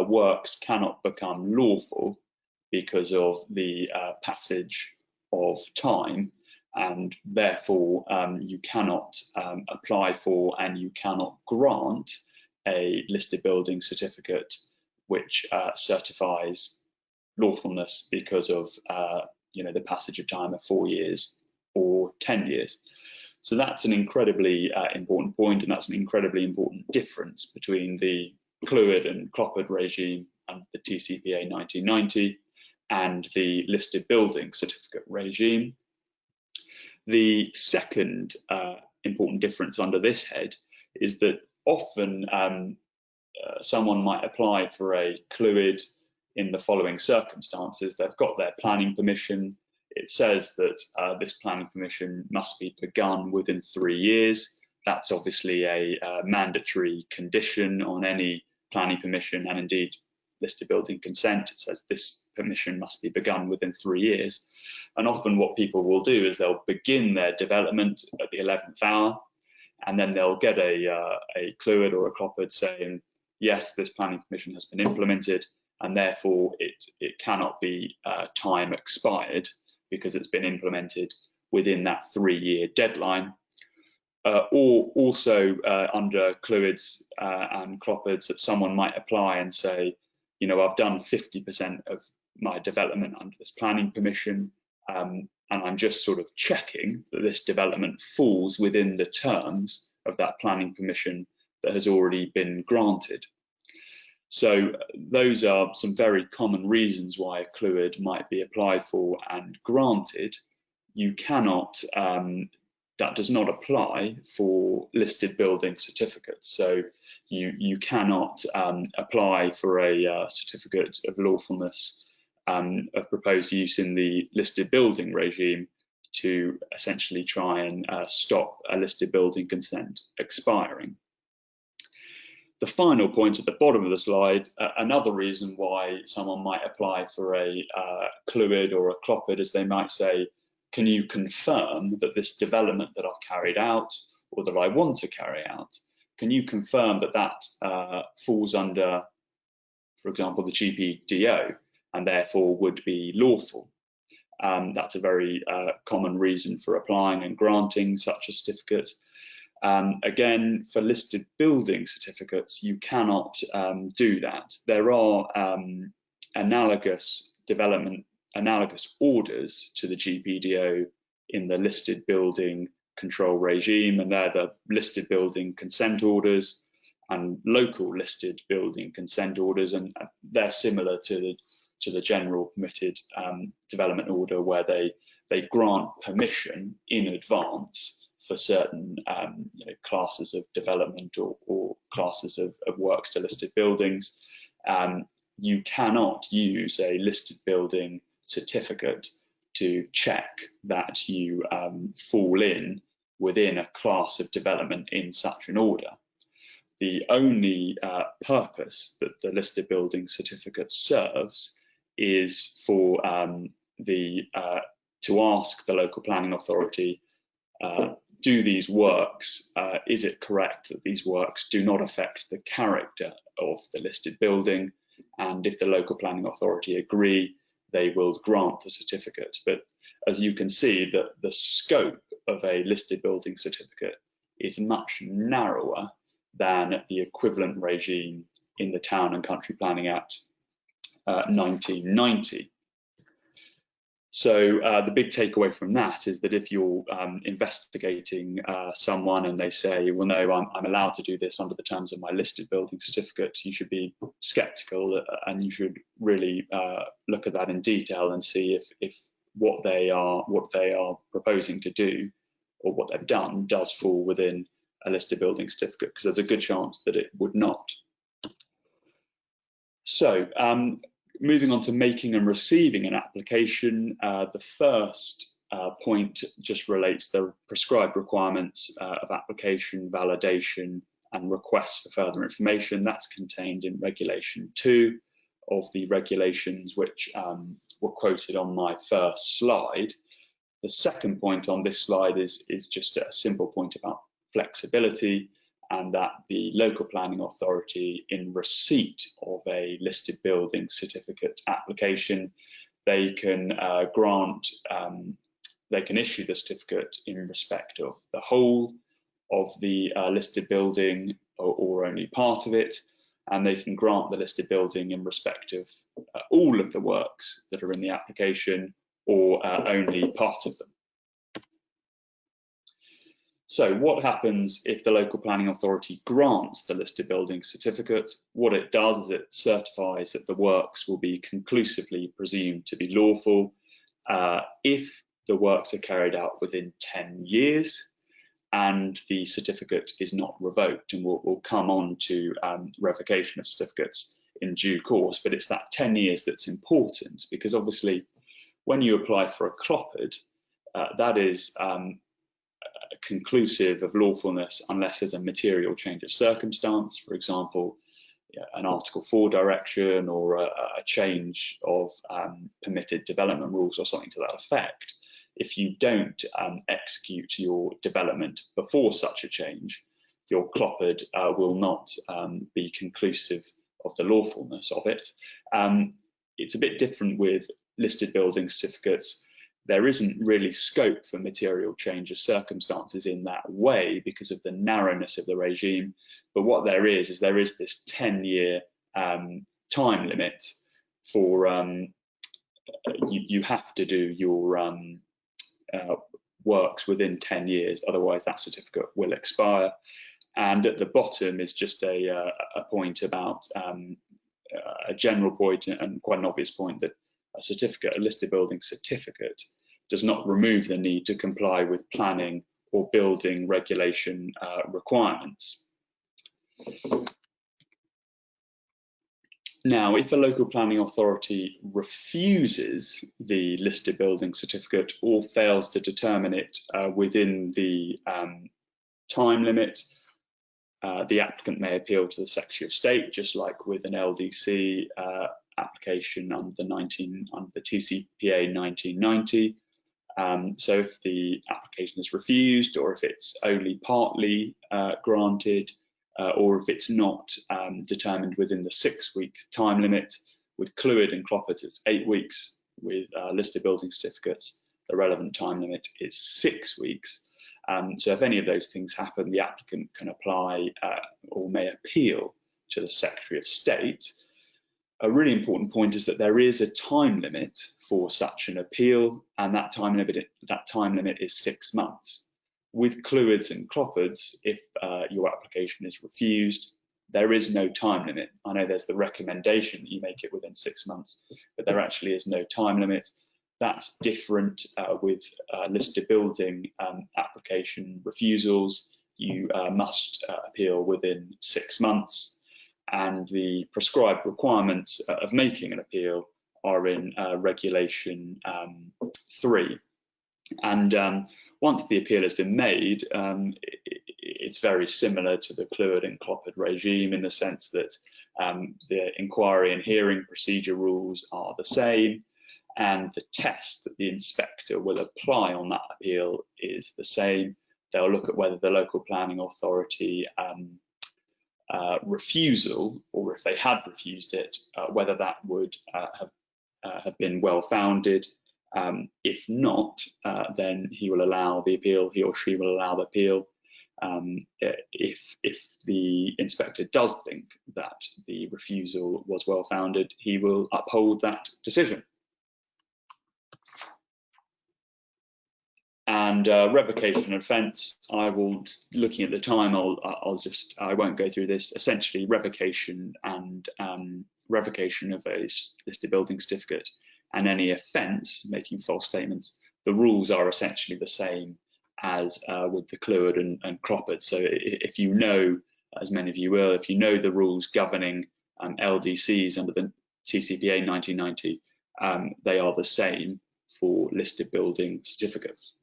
works cannot become lawful because of the passage of time, and therefore you cannot apply for and you cannot grant a listed building certificate which certifies lawfulness because of the passage of time of 4 years or 10 years. So that's an incredibly important point, and that's an incredibly important difference between the Clwyd and Clopard regime and the TCPA 1990 and the listed building certificate regime. The second important difference under this head is that often someone might apply for a Clwyd in the following circumstances. They've got their planning permission. It says that this planning permission must be begun within 3 years. That's obviously a mandatory condition on any planning permission, and indeed listed building consent. It says this permission must be begun within 3 years. And often what people will do is they'll begin their development at the 11th hour, and then they'll get a Clwyd or a Clopard saying, yes, this planning permission has been implemented, and therefore it cannot be time expired because it's been implemented within that 3-year deadline. Or also under Clwyds and Clopards, that someone might apply and say, I've done 50% of my development under this planning permission, and I'm just sort of checking that this development falls within the terms of that planning permission that has already been granted. So those are some very common reasons why a Clwyd might be applied for and granted. You cannot, that does not apply for listed building certificates. So you cannot apply for a certificate of lawfulness of proposed use in the listed building regime to essentially try and stop a listed building consent expiring. The final point at the bottom of the slide, another reason why someone might apply for a Clwyd or a Clopard is they might say, can you confirm that this development that I've carried out or that I want to carry out, can you confirm that that falls under, for example, the GPDO and therefore would be lawful? That's a very common reason for applying and granting such a certificate. Again, for listed building certificates, you cannot do that. There are analogous orders to the GPDO in the listed building control regime, and they're the listed building consent orders and local listed building consent orders, and they're similar to the general permitted development order, where they grant permission in advance for certain classes of development or classes of works to listed buildings. You cannot use a listed building certificate to check that you fall within a class of development in such an order. The only purpose that the listed building certificate serves is for to ask the local planning authority, do these works, is it correct that these works do not affect the character of the listed building? And if the local planning authority agree, they will grant the certificate. But as you can see, the scope of a listed building certificate is much narrower than the equivalent regime in the Town and Country Planning Act 1990. So the big takeaway from that is that if you're investigating someone and they say, well, no, I'm allowed to do this under the terms of my listed building certificate, you should be skeptical and you should really look at that in detail and see if what they are proposing to do or what they've done does fall within a listed building certificate, because there's a good chance that it would not. So moving on to making and receiving an application, the first point just relates to the prescribed requirements of application, validation and requests for further information. That's contained in Regulation 2 of the regulations which were quoted on my first slide. The second point on this slide is just a simple point about flexibility, and that the local planning authority, in receipt of a listed building certificate application, they can they can issue the certificate in respect of the whole of the listed building or only part of it, and they can grant the listed building in respect of all of the works that are in the application or only part of them. So what happens if the local planning authority grants the listed building certificate? What it does is it certifies that the works will be conclusively presumed to be lawful if the works are carried out within 10 years and the certificate is not revoked. And we'll come on to revocation of certificates in due course, but it's that 10 years that's important, because obviously when you apply for a CLOPPED, that is conclusive of lawfulness unless there's a material change of circumstance, for example, an Article 4 direction or a change of permitted development rules or something to that effect. If you don't execute your development before such a change, your CLOPPED will not be conclusive of the lawfulness of it. It's a bit different with listed building certificates. There isn't really scope for material change of circumstances in that way because of the narrowness of the regime. But what there is this 10-year time limit for you have to do your works within 10 years, otherwise that certificate will expire. And at the bottom is just a point about a general point and quite an obvious point, that a listed building certificate does not remove the need to comply with planning or building regulation requirements. Now, if a local planning authority refuses the listed building certificate or fails to determine it within the time limit, the applicant may appeal to the Secretary of State, just like with an LDC application under the TCPA 1990. So if the application is refused, or if it's only partly granted, or if it's not determined within the 6-week time limit, with CLUID and CLOPPED it's 8 weeks, with listed building certificates the relevant time limit is 6 weeks. So if any of those things happen, the applicant can apply or may appeal to the Secretary of State. A really important point is that there is a time limit for such an appeal, and that time limit is 6 months. With CLUIDs and CLOPPEDs, if your application is refused, there is no time limit. I know there's the recommendation that you make it within 6 months, but there actually is no time limit. That's different with listed building application refusals. You must appeal within 6 months. And the prescribed requirements of making an appeal are in Regulation 3. And once the appeal has been made, it's very similar to the CLUID and CLOPPED regime in the sense that the inquiry and hearing procedure rules are the same, and the test that the inspector will apply on that appeal is the same. They'll look at whether the local planning authority refusal, or if they had refused it, whether that would have been well founded. If not, then he will allow the appeal, he or she will allow the appeal. If the inspector does think that the refusal was well founded, he will uphold that decision. And revocation and offence, looking at the time, I won't go through this. Essentially, revocation and revocation of a listed building certificate and any offence, making false statements, the rules are essentially the same as with the Clwyd and Croppered. So if you know, as many of you will, if you know the rules governing LDCs under the TCPA 1990, they are the same for listed building certificates.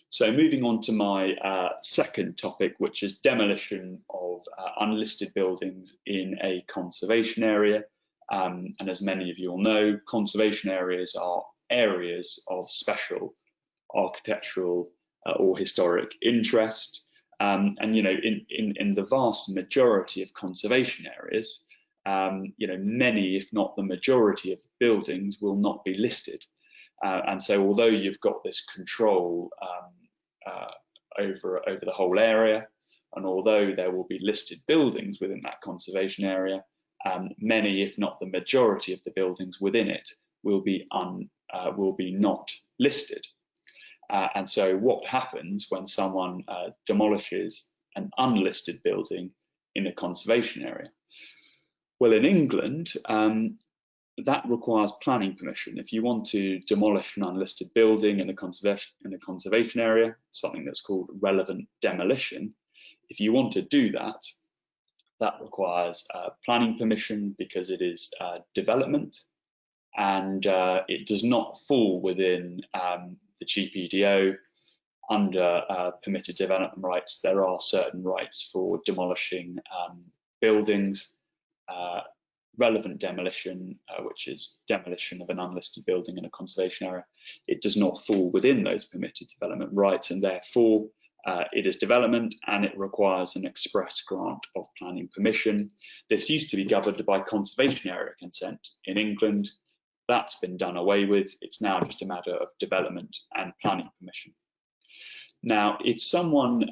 So moving on to my second topic, which is demolition of unlisted buildings in a conservation area. And as many of you will know, conservation areas are areas of special architectural or historic interest. And you know, in the vast majority of conservation areas, you know, many, if not the majority of buildings will not be listed. And so although you've got this control over the whole area, and although there will be listed buildings within that conservation area, many, if not the majority of the buildings within it will be not listed. And so what happens when someone demolishes an unlisted building in a conservation area? Well, in England, that requires planning permission. If you want to demolish an unlisted building in a conservation area, something that's called relevant demolition, if you want to do that, that requires planning permission because it is development, and it does not fall within the GPDO. Under permitted development rights. There are certain rights for demolishing buildings. Relevant demolition, which is demolition of an unlisted building in a conservation area, it does not fall within those permitted development rights, and therefore it is development, and it requires an express grant of planning permission. This used to be governed by conservation area consent in England. That's been done away with. It's now just a matter of development and planning permission. Now, if someone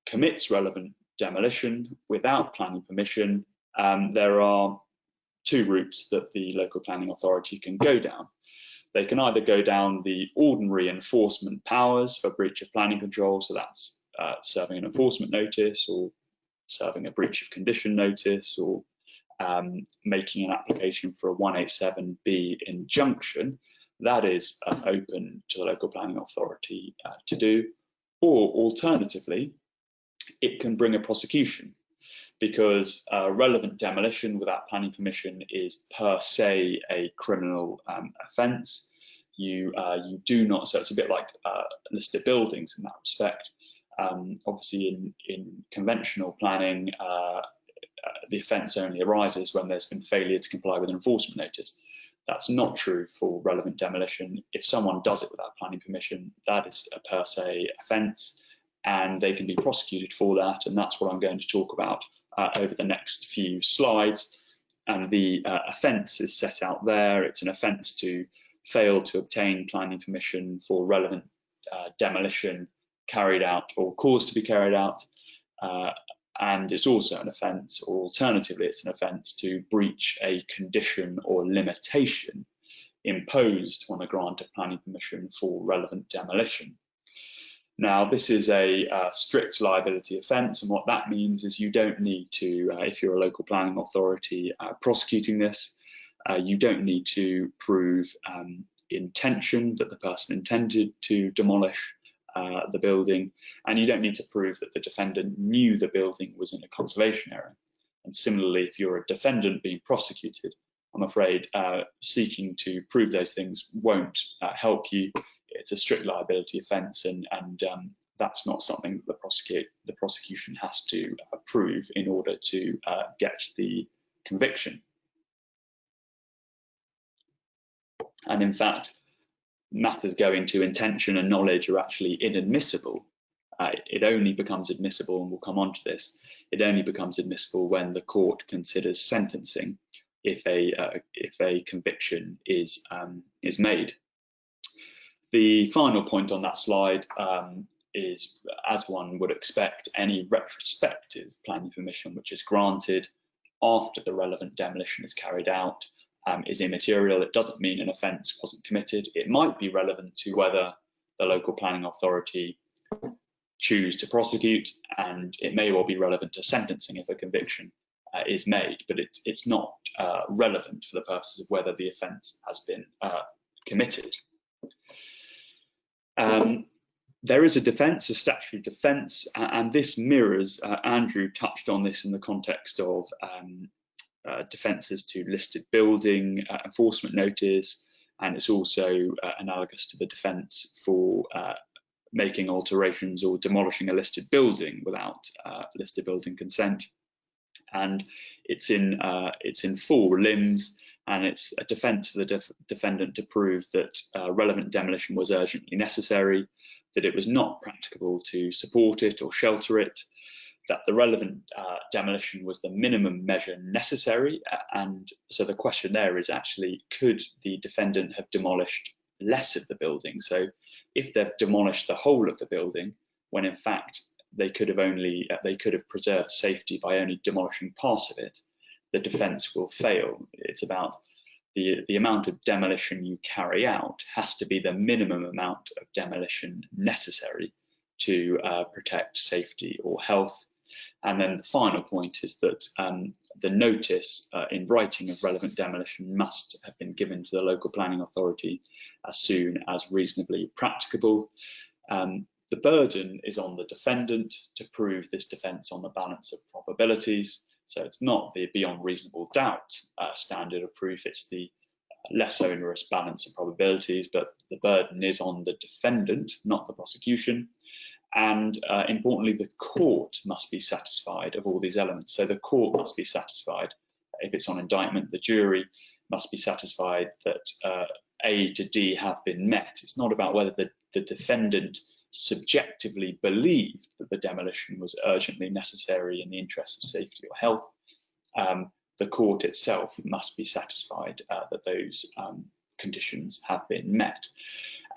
commits relevant demolition without planning permission, there are two routes that the local planning authority can go down. They can either go down the ordinary enforcement powers for breach of planning control, so that's serving an enforcement notice or serving a breach of condition notice, or making an application for a 187B injunction. That is open to the local planning authority to do. Or alternatively, it can bring a prosecution, because relevant demolition without planning permission is per se a criminal offence. You do not, so it's a bit like listed buildings in that respect. Obviously, in conventional planning, the offence only arises when there's been failure to comply with an enforcement notice. That's not true for relevant demolition. If someone does it without planning permission, that is a per se offence, and they can be prosecuted for that, and that's what I'm going to talk about over the next few slides. And the offence is set out there. It's an offence to fail to obtain planning permission for relevant demolition carried out or caused to be carried out, and it's also an offence, or alternatively it's an offence to breach a condition or limitation imposed on a grant of planning permission for relevant demolition. Now, this is a strict liability offence, and what that means is you don't need to, if you're a local planning authority prosecuting this, you don't need to prove intention, that the person intended to demolish the building, and you don't need to prove that the defendant knew the building was in a conservation area. And similarly, if you're a defendant being prosecuted, I'm afraid seeking to prove those things won't help you. It's a strict liability offence, and that's not something that the prosecution has to prove in order to get the conviction. And in fact, matters going to intention and knowledge are actually inadmissible. It only becomes admissible, and we'll come on to this, it only becomes admissible when the court considers sentencing if a conviction is made. The final point on that slide is, as one would expect, any retrospective planning permission which is granted after the relevant demolition is carried out is immaterial. It doesn't mean an offence wasn't committed. It might be relevant to whether the local planning authority choose to prosecute, and it may well be relevant to sentencing if a conviction is made, but it's not relevant for the purposes of whether the offence has been committed. There is a defence, a statutory defence, and this mirrors, Andrew touched on this in the context of defences to listed building, enforcement notice, and it's also analogous to the defence for making alterations or demolishing a listed building without listed building consent. And it's in 4 limbs, and it's a defence for the defendant to prove that relevant demolition was urgently necessary, that it was not practicable to support it or shelter it, that the relevant demolition was the minimum measure necessary. And so the question there is actually, could the defendant have demolished less of the building? So if they've demolished the whole of the building, when in fact they could have preserved safety by only demolishing part of it, the defence will fail. It's about the amount of demolition you carry out has to be the minimum amount of demolition necessary to protect safety or health. And then the final point is that the notice in writing of relevant demolition must have been given to the local planning authority as soon as reasonably practicable. The burden is on the defendant to prove this defence on the balance of probabilities. So it's not the beyond reasonable doubt standard of proof, it's the less onerous balance of probabilities, but the burden is on the defendant, not the prosecution. And importantly, the court must be satisfied of all these elements. So the court must be satisfied, if it's on indictment, the jury must be satisfied that A to D have been met. It's not about whether the defendant subjectively believed that the demolition was urgently necessary in the interest of safety or health. The court itself must be satisfied that those conditions have been met.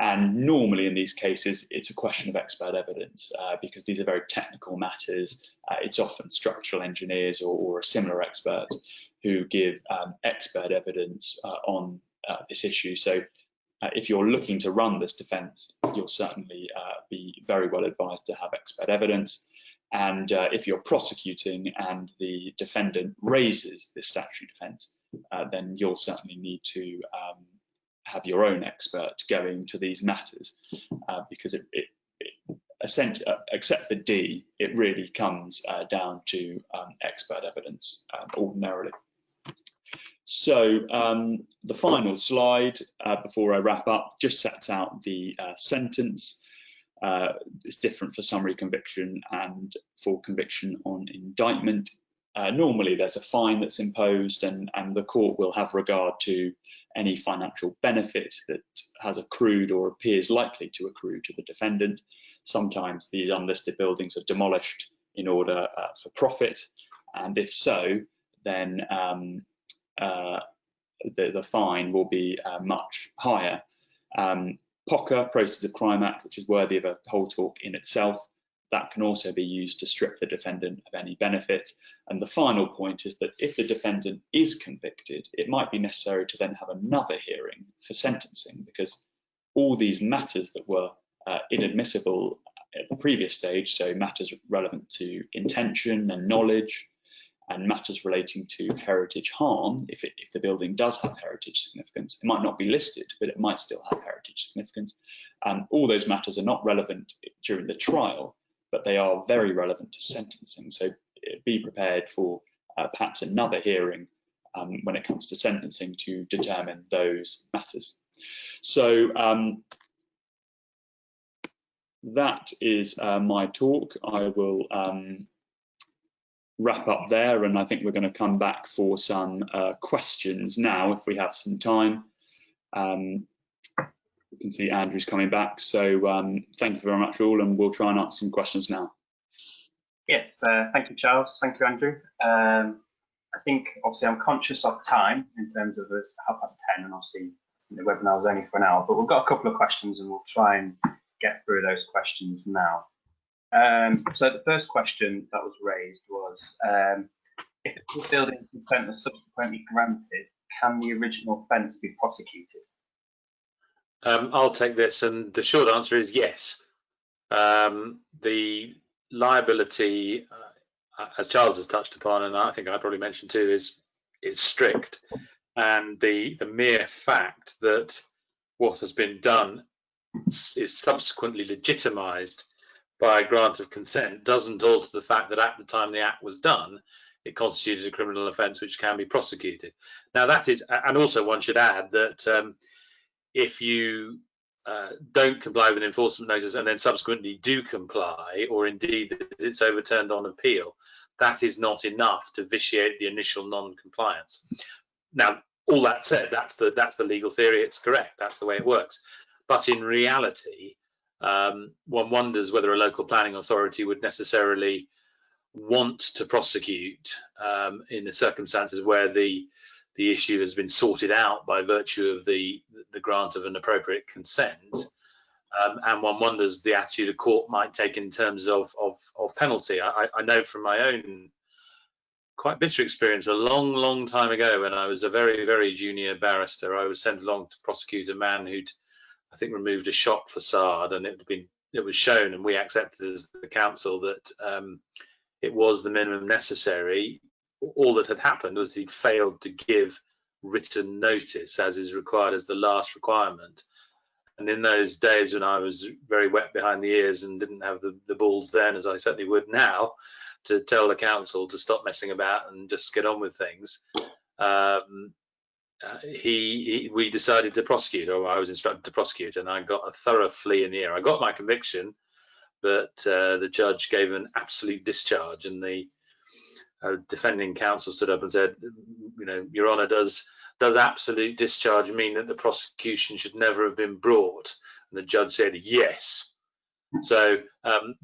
And normally in these cases, it's a question of expert evidence because these are very technical matters. It's often structural engineers or a similar expert who give expert evidence on this issue. So if you're looking to run this defence, you'll certainly be very well advised to have expert evidence. And if you're prosecuting and the defendant raises this statutory defence, then you'll certainly need to have your own expert going to these matters, because except for D, it really comes down to expert evidence ordinarily. So the final slide before I wrap up just sets out the sentence. It's different for summary conviction and for conviction on indictment. Normally there's a fine that's imposed, and the court will have regard to any financial benefit that has accrued or appears likely to accrue to the defendant. Sometimes these unlisted buildings are demolished in order for profit, and if so, then the fine will be much higher. POCA, Process of Crime Act, which is worthy of a whole talk in itself, that can also be used to strip the defendant of any benefit. And the final point is that if the defendant is convicted, it might be necessary to then have another hearing for sentencing, because all these matters that were inadmissible at the previous stage, so matters relevant to intention and knowledge, and matters relating to heritage harm, if the building does have heritage significance, it might not be listed, but it might still have heritage significance. All those matters are not relevant during the trial, but they are very relevant to sentencing. So be prepared for perhaps another hearing when it comes to sentencing to determine those matters. So that is my talk. I will wrap up there, and I think we're going to come back for some questions now if we have some time. You can see Andrew's coming back, so thank you very much all, and we'll try and answer some questions now. Yes, thank you, Charles. Thank you, Andrew. I think obviously I'm conscious of time in terms of it's 10:30, and obviously the webinar is only for an hour, but we've got a couple of questions and we'll try and get through those questions now. So the first question that was raised was, if the building consent was subsequently granted, can the original offence be prosecuted? I'll take this, and the short answer is yes. The liability, as Charles has touched upon, and I think I probably mentioned too, is strict, and the mere fact that what has been done is subsequently legitimised by a grant of consent doesn't alter the fact that at the time the act was done, it constituted a criminal offence which can be prosecuted. Now that is, and also one should add that if you don't comply with an enforcement notice and then subsequently do comply, or indeed it's overturned on appeal, that is not enough to vitiate the initial non-compliance. Now, all that said, that's the legal theory. It's correct. That's the way it works. But in reality, one wonders whether a local planning authority would necessarily want to prosecute in the circumstances where the issue has been sorted out by virtue of the grant of an appropriate consent, and one wonders the attitude a court might take in terms of penalty. I know from my own quite bitter experience a long time ago, when I was a very junior barrister, I was sent along to prosecute a man who'd, I think, removed a shop facade, and it was shown, and we accepted as the council that it was the minimum necessary. All that had happened was he'd failed to give written notice, as is required as the last requirement. And in those days when I was very wet behind the ears and didn't have the balls then, as I certainly would now, to tell the council to stop messing about and just get on with things, we decided to prosecute, or I was instructed to prosecute, and I got a thorough flea in the ear. I got my conviction, but the judge gave an absolute discharge, and the defending counsel stood up and said, you know, Your Honour, does absolute discharge mean that the prosecution should never have been brought? And the judge said yes. So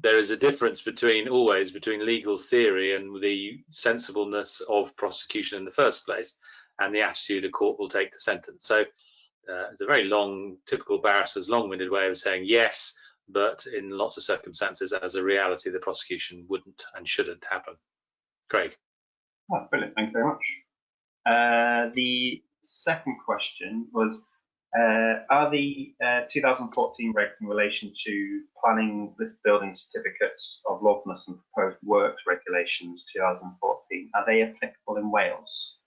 there is a difference between legal theory and the sensibleness of prosecution in the first place, and the attitude a court will take to sentence. So it's a very long, typical barrister's long-winded way of saying yes, but in lots of circumstances, as a reality, the prosecution wouldn't and shouldn't happen. Craig. Oh, brilliant, thank you very much. The second question was, are the 2014 regs in relation to planning listed building certificates of lawfulness and proposed works regulations 2014, are they applicable in Wales?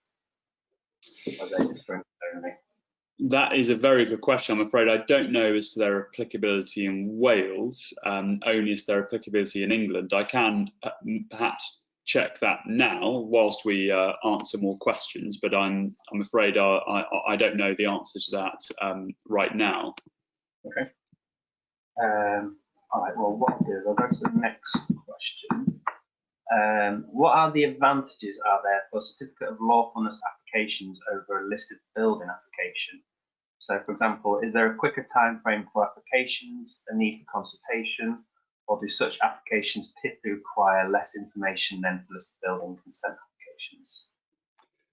Are they different only? That is a very good question. I'm afraid I don't know as to their applicability in Wales, only as their applicability in England. I can perhaps check that now whilst we answer more questions, but I'm afraid I don't know the answer to that right now. Okay. All right, well, what I'll do is I'll go to the next question. What are the advantages are there for certificate of lawfulness applications over a listed building application? So, for example, is there a quicker time frame for applications, a need for consultation, or do such applications typically require less information than for listed building consent applications?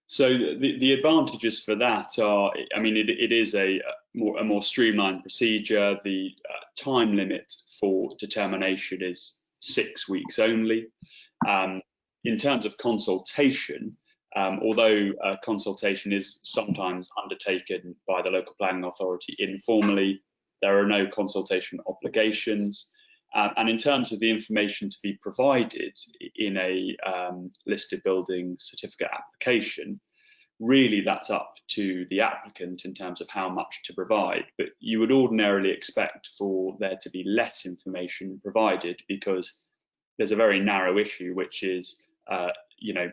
So the advantages for that are, I mean, it is a more streamlined procedure. The time limit for determination is 6 weeks only. In terms of consultation, although consultation is sometimes undertaken by the local planning authority informally, there are no consultation obligations. And in terms of the information to be provided in a listed building certificate application, really that's up to the applicant in terms of how much to provide. But you would ordinarily expect for there to be less information provided, because there's a very narrow issue, which is, you know,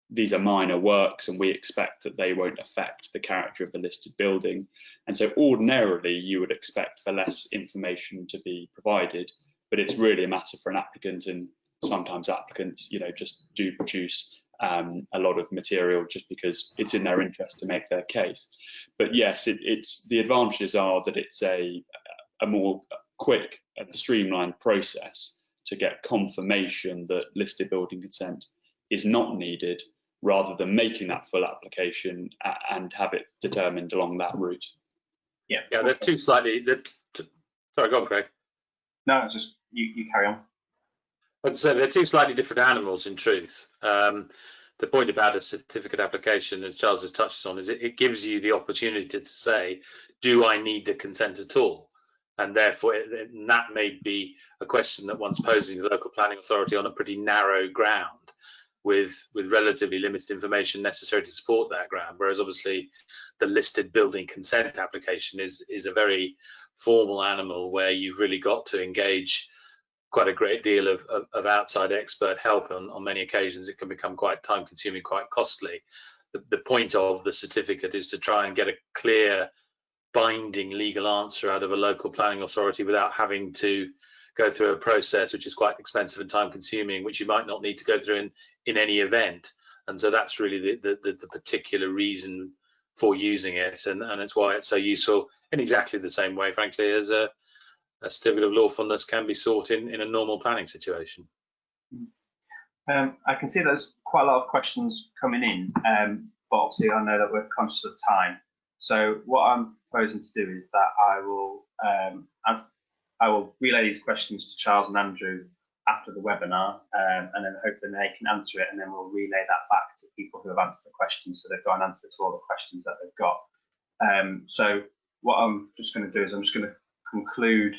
these are minor works and we expect that they won't affect the character of the listed building. And so ordinarily you would expect for less information to be provided, but it's really a matter for an applicant, and sometimes applicants, you know, just do produce a lot of material just because it's in their interest to make their case. But yes, it's the advantages are that it's a more quick and streamlined process to get confirmation that listed building consent is not needed, rather than making that full application and have it determined along that route. Yeah, they're two slightly. Sorry, go on, Craig. No, it's just you carry on. I'd say they're two slightly different animals in truth. The point about a certificate application, as Charles has touched on, is it gives you the opportunity to say, do I need the consent at all? And therefore, that may be a question that one's posing to the local planning authority on a pretty narrow ground, with relatively limited information necessary to support that ground. Whereas obviously, the listed building consent application is a very formal animal where you've really got to engage quite a great deal of outside expert help. On many occasions, it can become quite time consuming, quite costly. The point of the certificate is to try and get a clear, binding legal answer out of a local planning authority without having to go through a process which is quite expensive and time consuming, which you might not need to go through in any event. And so that's really the particular reason for using it, and it's why it's so useful in exactly the same way, frankly, as a certificate of lawfulness can be sought in a normal planning situation. I can see there's quite a lot of questions coming in, but obviously I know that we're conscious of time. So what I'm proposing to do is that I will relay these questions to Charles and Andrew after the webinar, and then hopefully they can answer it, and then we'll relay that back to people who have answered the questions, so they've got an answer to all the questions that they've got. So what I'm just going to do is I'm just going to conclude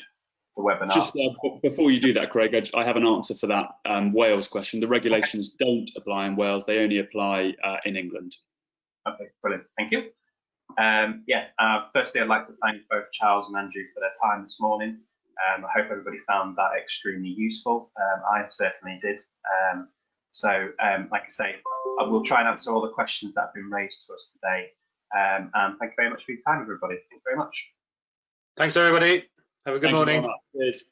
the webinar. Just before you do that, Craig, I have an answer for that Wales question. The regulations don't apply in Wales; they only apply in England. Okay, brilliant. Thank you. Firstly, I'd like to thank both Charles and Andrew for their time this morning. I hope everybody found that extremely useful. I certainly did. Like I say, I will try and answer all the questions that have been raised to us today. And thank you very much for your time, everybody. Thank you very much. Thanks, everybody. Have a good morning. Cheers.